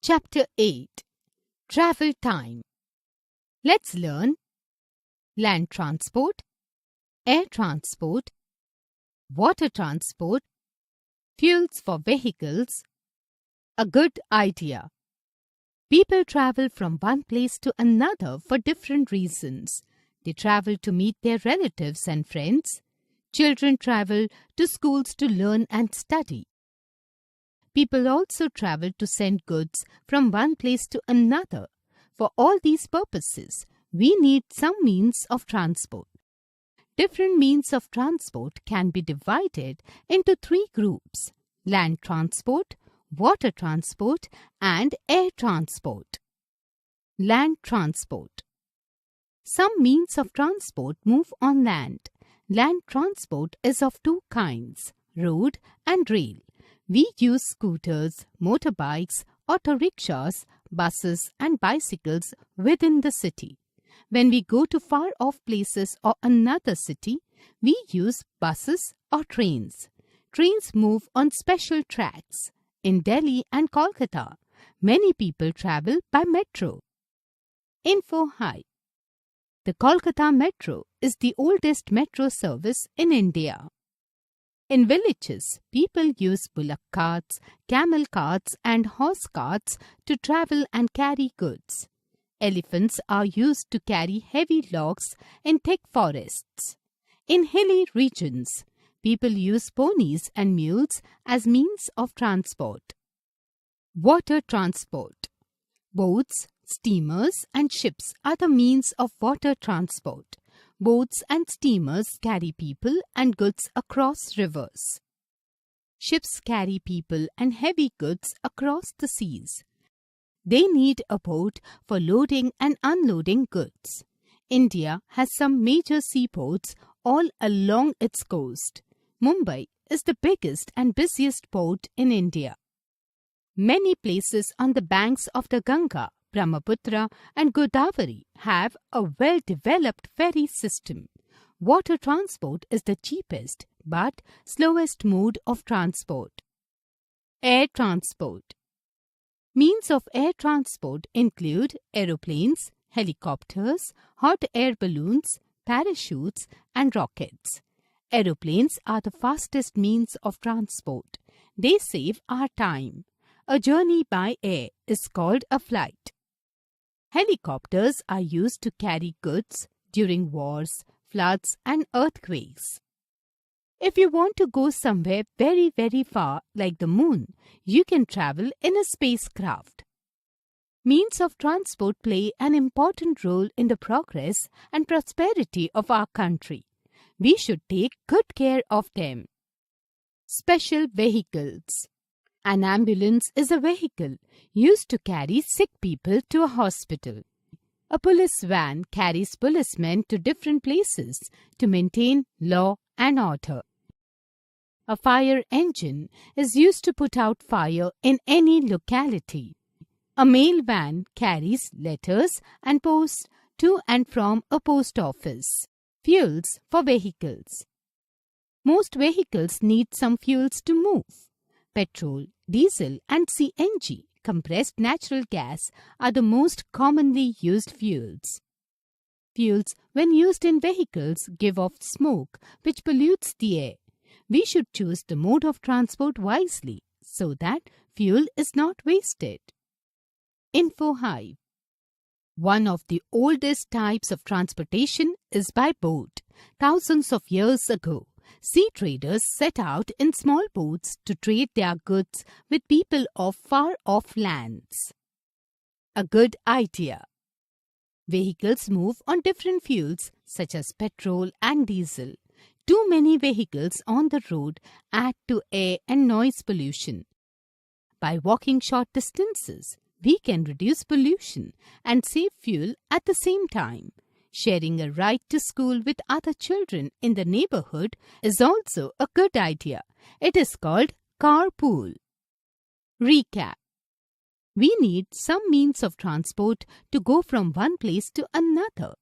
Chapter 8 Travel Time. Let's learn land transport, air transport, water transport, fuels for vehicles. A good idea. People travel from one place to another for different reasons. They travel to meet their relatives and friends. Children travel to schools to learn and study. People also travel to send goods from one place to another. For all these purposes, we need some means of transport. Different means of transport can be divided into three groups: land transport, water transport, and air transport. Land transport. Some means of transport move on land. Land transport is of two kinds: road and rail. We use scooters, motorbikes, auto rickshaws, buses and bicycles within the city. When we go to far-off places or another city, we use buses or trains. Trains move on special tracks. In Delhi and Kolkata, many people travel by metro. Info High. The Kolkata Metro is the oldest metro service in India. In villages, people use bullock carts, camel carts and horse carts to travel and carry goods. Elephants are used to carry heavy logs in thick forests. In hilly regions, people use ponies and mules as means of transport. Water transport. Boats, steamers and ships are the means of water transport. Boats and steamers carry people and goods across rivers. Ships carry people and heavy goods across the seas. They need a boat for loading and unloading goods. India has some major seaports all along its coast. Mumbai is the biggest and busiest port in India. Many places on the banks of the Ganga, Brahmaputra and Godavari have a well-developed ferry system. Water transport is the cheapest but slowest mode of transport. Air transport. Means of air transport include aeroplanes, helicopters, hot air balloons, parachutes and rockets. Aeroplanes are the fastest means of transport. They save our time. A journey by air is called a flight. Helicopters are used to carry goods during wars, floods and earthquakes. If you want to go somewhere very, very far like the moon, you can travel in a spacecraft. Means of transport play an important role in the progress and prosperity of our country. We should take good care of them. Special vehicles. An ambulance is a vehicle used to carry sick people to a hospital. A police van carries policemen to different places to maintain law and order. A fire engine is used to put out fire in any locality. A mail van carries letters and post to and from a post office. Fuels for vehicles. Most vehicles need some fuels to move. Petrol, diesel and CNG, compressed natural gas, are the most commonly used fuels. Fuels, when used in vehicles, give off smoke which pollutes the air. We should choose the mode of transport wisely so that fuel is not wasted. Info Hive. One of the oldest types of transportation is by boat. Thousands of years ago, sea traders set out in small boats to trade their goods with people of far-off lands. A good idea. Vehicles move on different fuels such as petrol and diesel. Too many vehicles on the road add to air and noise pollution. By walking short distances, we can reduce pollution and save fuel at the same time. Sharing a ride to school with other children in the neighborhood is also a good idea. It is called carpool. Recap. We need some means of transport to go from one place to another.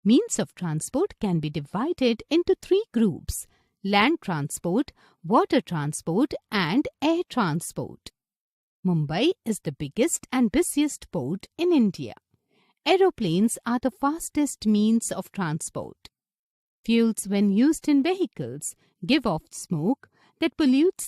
Means of transport can be divided into three groups: land transport, water transport and air transport. Mumbai is the biggest and busiest port in India. Aeroplanes are the fastest means of transport. Fuels, when used in vehicles, give off smoke that pollutes